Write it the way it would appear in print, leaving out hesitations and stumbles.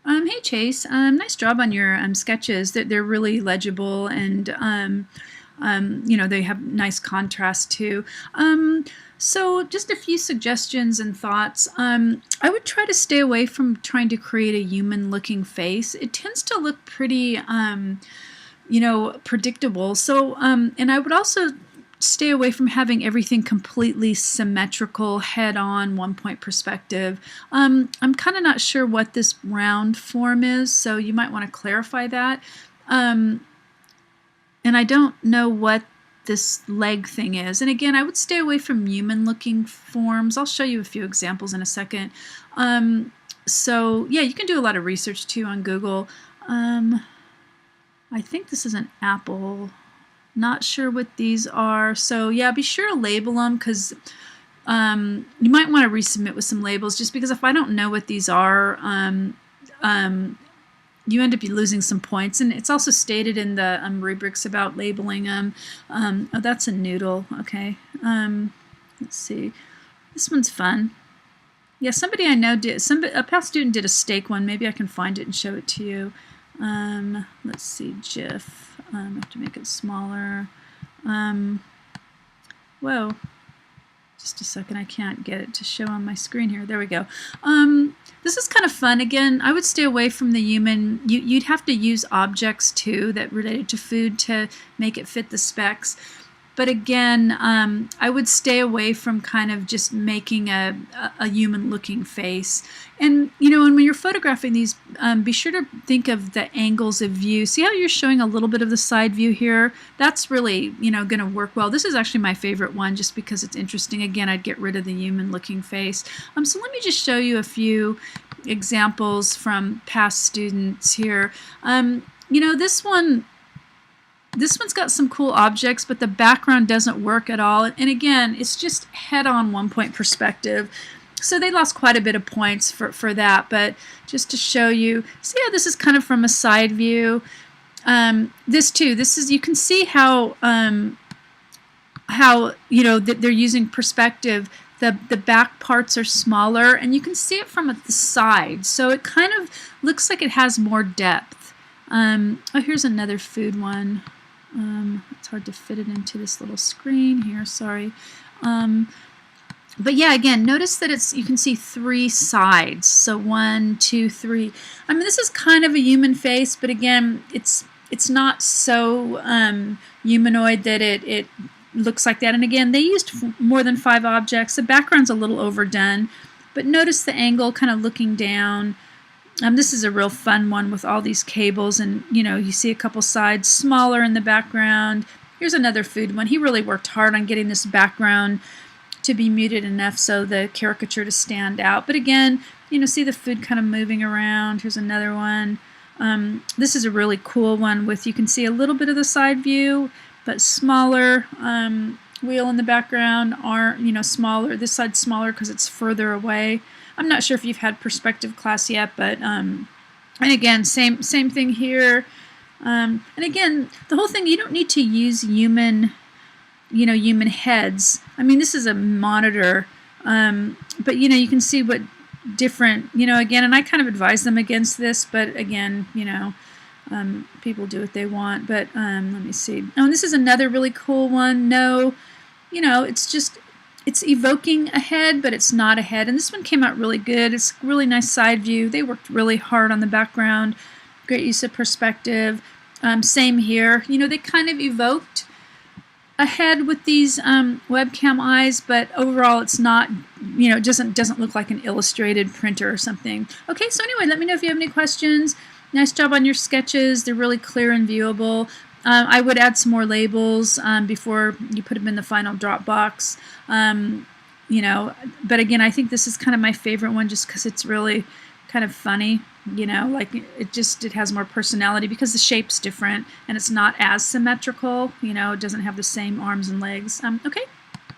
Hey Chase, nice job on your sketches. They're really legible and they have nice contrast too. So just a few suggestions and thoughts. I would try to stay away from trying to create a human-looking face. It tends to look pretty, predictable. So, and I would also stay away from having everything completely symmetrical, head-on, one-point perspective. I'm kind of not sure what this round form is, so you might want to clarify that. And I don't know what this leg thing is. And again, I would stay away from human-looking forms. I'll show you a few examples in a second. So yeah, you can do a lot of research too on Google. I think this is an apple. Not sure what these are. So yeah, be sure to label them because you might want to resubmit with some labels just because if I don't know what these are, you end up losing some points. And it's also stated in the rubrics about labeling them. Oh, that's a noodle. Okay. Let's see. This one's fun. Yeah, somebody I know did. A past student did a steak one. Maybe I can find it and show it to you. Let's see, GIF. I have to make it smaller. Whoa. Just a second, I can't get it to show on my screen here. There we go. This is kind of fun. Again, I would stay away from the human. You'd have to use objects too that related to food to make it fit the specs. But again, I would stay away from kind of just making a human-looking face. And, and when you're photographing these, be sure to think of the angles of view. See how you're showing a little bit of the side view here? That's really, going to work well. This is actually my favorite one just because it's interesting. Again, I'd get rid of the human-looking face. So let me just show you a few examples from past students here. This one's got some cool objects, but the background doesn't work at all. And again, it's just head-on one-point perspective. So they lost quite a bit of points for that. But just to show you, see how this is kind of from a side view. This is you can see how they're using perspective. The back parts are smaller, and you can see it from the side. So it kind of looks like it has more depth. Oh, here's another food one. It's hard to fit it into this little screen here, sorry. But yeah, again, notice that you can see three sides. So 1, 2, 3. I mean, this is kind of a human face, but again, it's not so humanoid that it looks like that. And again, they used more than 5 objects. The background's a little overdone, but notice the angle kind of looking down. This is a real fun one with all these cables, and you see a couple sides smaller in the background. Here's another food one. He really worked hard on getting this background to be muted enough so the caricature to stand out. But again, see the food kind of moving around. Here's another one. This is a really cool one with, you can see a little bit of the side view, but smaller wheel in the background, smaller. This side's smaller because it's further away. I'm not sure if you've had perspective class yet, but and again, same thing here. And again, the whole thing, you don't need to use human heads. I mean, this is a monitor, but you can see what different, again, and I kind of advise them against this, but again, people do what they want. But let me see. Oh, and this is another really cool one. No, it's evoking a head, but it's not a head. And this one came out really good. It's a really nice side view. They worked really hard on the background. Great use of perspective. Same here. They kind of evoked a head with these webcam eyes, but overall it's not, it doesn't look like an illustrated printer or something. Okay, so anyway, let me know if you have any questions. Nice job on your sketches. They're really clear and viewable. I would add some more labels before you put them in the final Dropbox. But again, I think this is kind of my favorite one just because it's really kind of funny. Like it has more personality because the shape's different and it's not as symmetrical. It doesn't have the same arms and legs. Okay.